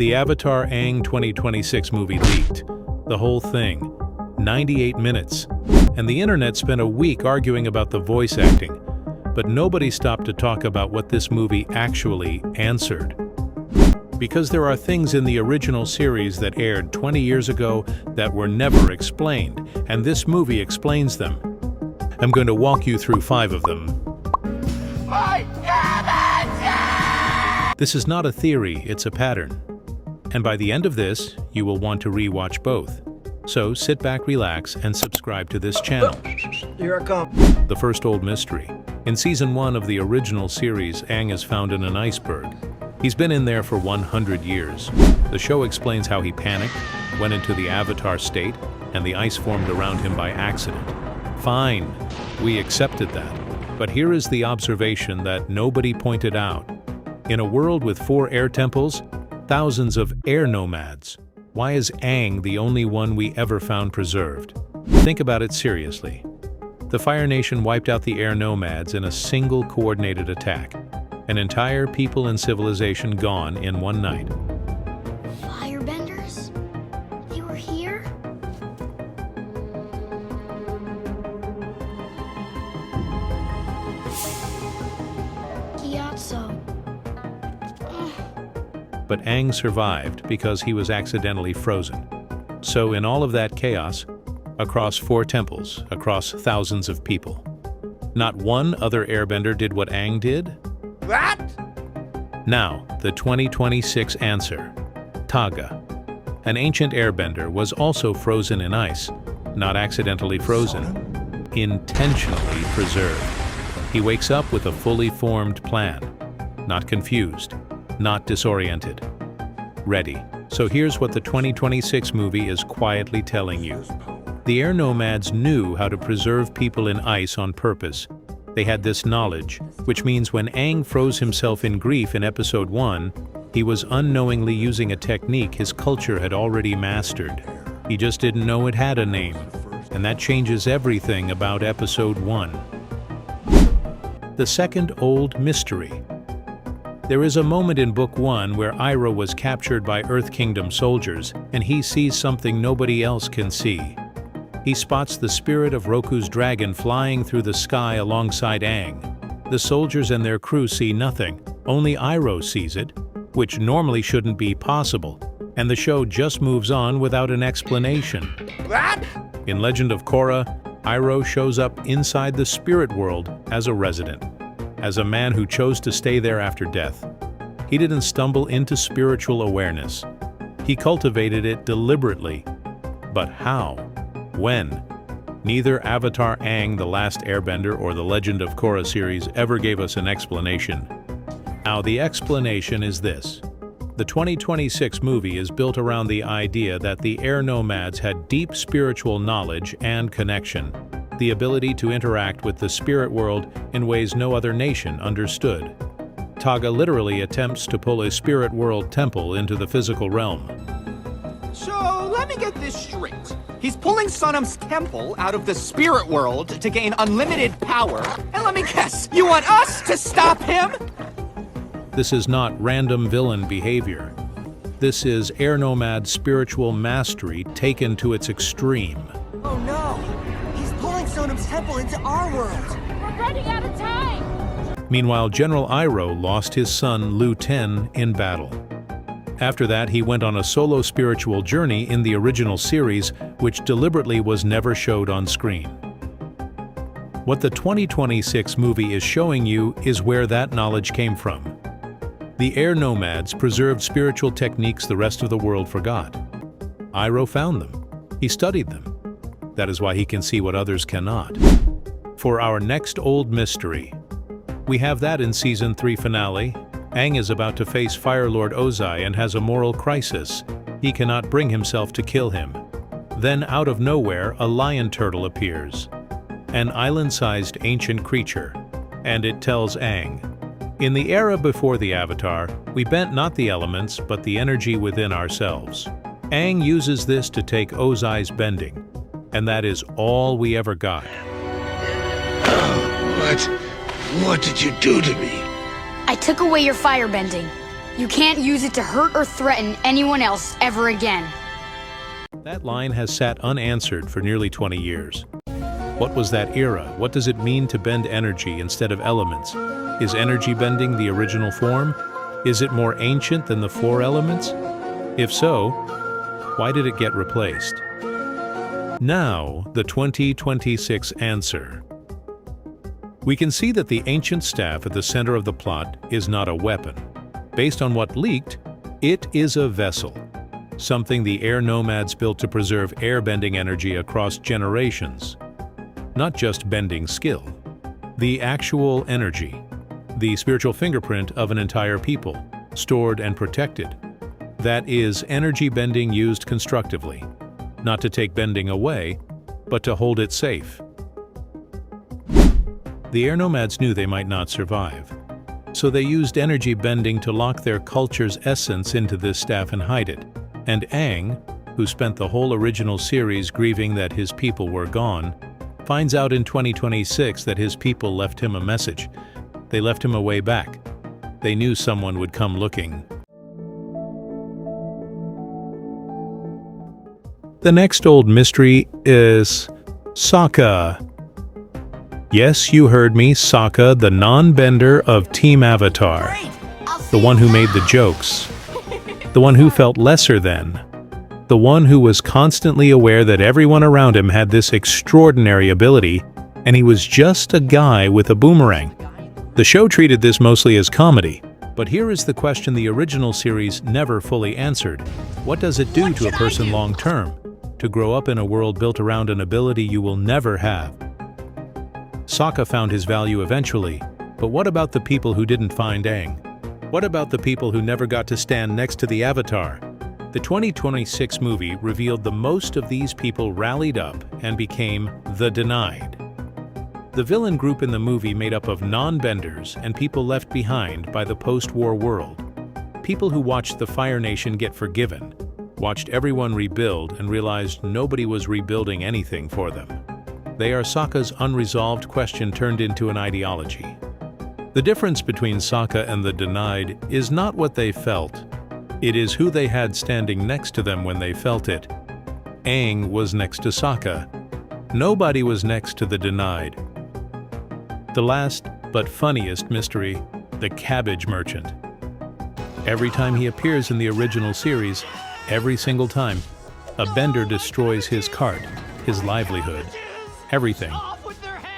The Avatar Aang 2026 movie leaked. The whole thing. 98 minutes. And the internet spent a week arguing about the voice acting. But nobody stopped to talk about what this movie actually answered. Because there are things in the original series that aired 20 years ago that were never explained, and this movie explains them. I'm going to walk you through 5 of them. My Cabbage! This is not a theory, it's a pattern. And by the end of this, you will want to re-watch both. So sit back, relax, and subscribe to this channel. Here I come. The first old mystery. In Season 1 of the original series, Aang is found in an iceberg. He's been in there for 100 years. The show explains how he panicked, went into the Avatar state, and the ice formed around him by accident. Fine, we accepted that. But here is the observation that nobody pointed out. In a world with 4 air temples, thousands of air nomads, why is Aang the only one we ever found preserved? Think about it seriously. The Fire Nation wiped out the air nomads in a single coordinated attack. An entire people and civilization gone in one night. Firebenders? They were here? Gyatso. But Aang survived because he was accidentally frozen. So in all of that chaos, across 4 temples, across thousands of people, not one other airbender did what Aang did? What? Now, the 2026 answer. Tagah. An ancient airbender was also frozen in ice, not accidentally frozen, intentionally preserved. He wakes up with a fully formed plan, not confused, not disoriented, ready. So here's what the 2026 movie is quietly telling you. The air nomads knew how to preserve people in ice on purpose. They had this knowledge, which means when Aang froze himself in grief in Episode 1, he was unknowingly using a technique his culture had already mastered. He just didn't know it had a name, and that changes everything about Episode 1. The second old mystery. There is a moment in Book 1 where Iroh was captured by Earth Kingdom soldiers, and he sees something nobody else can see. He spots the spirit of Roku's dragon flying through the sky alongside Aang. The soldiers and their crew see nothing, only Iroh sees it, which normally shouldn't be possible, and the show just moves on without an explanation. What? In Legend of Korra, Iroh shows up inside the spirit world as a resident, as a man who chose to stay there after death. He didn't stumble into spiritual awareness. He cultivated it deliberately. But how? When? Neither Avatar Aang, The Last Airbender, or the Legend of Korra series ever gave us an explanation. Now, the explanation is this. The 2026 movie is built around the idea that the air nomads had deep spiritual knowledge and connection, the ability to interact with the spirit world in ways no other nation understood. Tagah literally attempts to pull a spirit world temple into the physical realm. So, let me get this straight. He's pulling Sonam's temple out of the spirit world to gain unlimited power. And let me guess, you want us to stop him? This is not random villain behavior. This is air nomad spiritual mastery taken to its extreme. Oh no! He's pulling Sonam's temple into our world! We're running out of time! Meanwhile, General Iroh lost his son Lu Ten in battle. After that, he went on a solo spiritual journey in the original series, which deliberately was never showed on screen. What the 2026 movie is showing you is where that knowledge came from. The air nomads preserved spiritual techniques the rest of the world forgot. Iroh found them. He studied them. That is why he can see what others cannot. For our next old mystery, we have that in Season 3 finale. Aang is about to face Fire Lord Ozai and has a moral crisis. He cannot bring himself to kill him. Then, out of nowhere, a lion turtle appears. An island-sized ancient creature. And it tells Aang, in the era before the Avatar, we bent not the elements, but the energy within ourselves. Aang uses this to take Ozai's bending. And that is all we ever got. What did you do to me? I took away your firebending. You can't use it to hurt or threaten anyone else ever again. That line has sat unanswered for nearly 20 years. What was that era? What does it mean to bend energy instead of elements? Is energy bending the original form? Is it more ancient than the four elements? If so, why did it get replaced? Now, the 2026 answer. We can see that the ancient staff at the center of the plot is not a weapon. Based on what leaked, it is a vessel. Something the air nomads built to preserve airbending energy across generations. Not just bending skill. The actual energy. The spiritual fingerprint of an entire people, stored and protected. That is energy bending used constructively. Not to take bending away, but to hold it safe. The air nomads knew they might not survive. So they used energy bending to lock their culture's essence into this staff and hide it. And Aang, who spent the whole original series grieving that his people were gone, finds out in 2026 that his people left him a message. They left him a way back. They knew someone would come looking. The next old mystery is Sokka. Yes, you heard me, Sokka, the non-bender of Team Avatar. The one who made the jokes. The one who felt lesser than. The one who was constantly aware that everyone around him had this extraordinary ability, and he was just a guy with a boomerang. The show treated this mostly as comedy, but here is the question the original series never fully answered. What does it do to a person long-term? To grow up in a world built around an ability you will never have. Sokka found his value eventually, but what about the people who didn't find Aang? What about the people who never got to stand next to the Avatar? The 2026 movie revealed the most of these people rallied up and became the Denied. The villain group in the movie made up of non-benders and people left behind by the post-war world. People who watched the Fire Nation get forgiven, watched everyone rebuild and realized nobody was rebuilding anything for them. They are Sokka's unresolved question turned into an ideology. The difference between Sokka and the Denied is not what they felt. It is who they had standing next to them when they felt it. Aang was next to Sokka. Nobody was next to the Denied. The last, but funniest mystery, the Cabbage Merchant. Every time he appears in the original series, every single time, a bender destroys his cart, his livelihood, everything,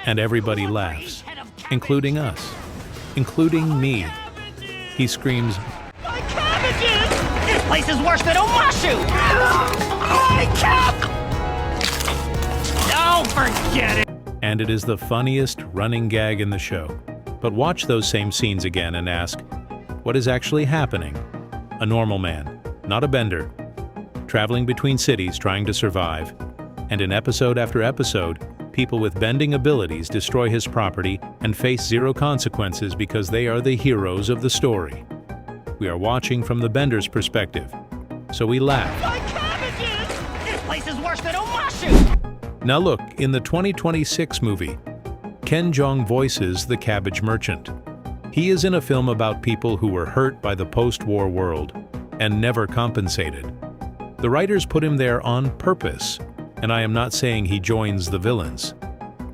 and everybody laughs, including us, including me. He screams, My cabbages! This place is worse than Omashu! My cap! Don't forget it! and it is the funniest running gag in the show. But watch those same scenes again and ask, what is actually happening? A normal man, not a bender, traveling between cities trying to survive, and in episode after episode, people with bending abilities destroy his property and face zero consequences because they are the heroes of the story. We are watching from the bender's perspective, so we laugh. My cabbages! This place is worse than Omashu! Now look, in the 2026 movie, Ken Jeong voices the Cabbage Merchant. He is in a film about people who were hurt by the post-war world and never compensated. The writers put him there on purpose, and I am not saying he joins the villains,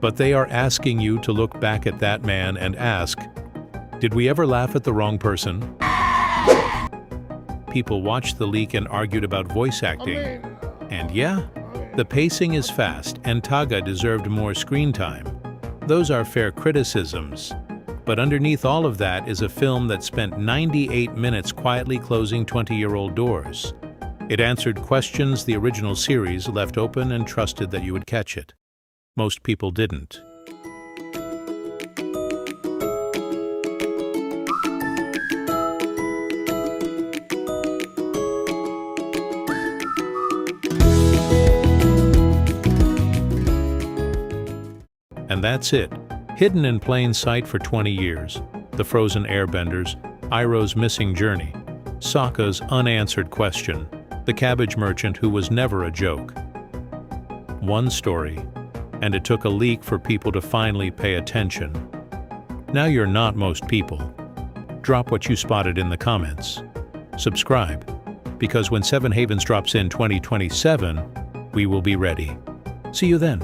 but they are asking you to look back at that man and ask, did we ever laugh at the wrong person? People watched the leak and argued about voice acting, and yeah, the pacing is fast and Tagah deserved more screen time. Those are fair criticisms. But underneath all of that is a film that spent 98 minutes quietly closing 20-year-old doors. It answered questions the original series left open and trusted that you would catch it. Most people didn't. And that's it. Hidden in plain sight for 20 years. The Frozen Airbenders, Iroh's missing journey, Sokka's unanswered question, the Cabbage Merchant who was never a joke. One story, and it took a leak for people to finally pay attention. Now you're not most people. Drop what you spotted in the comments. subscribe, because when Seven Havens drops in 2027, we will be ready. See you then.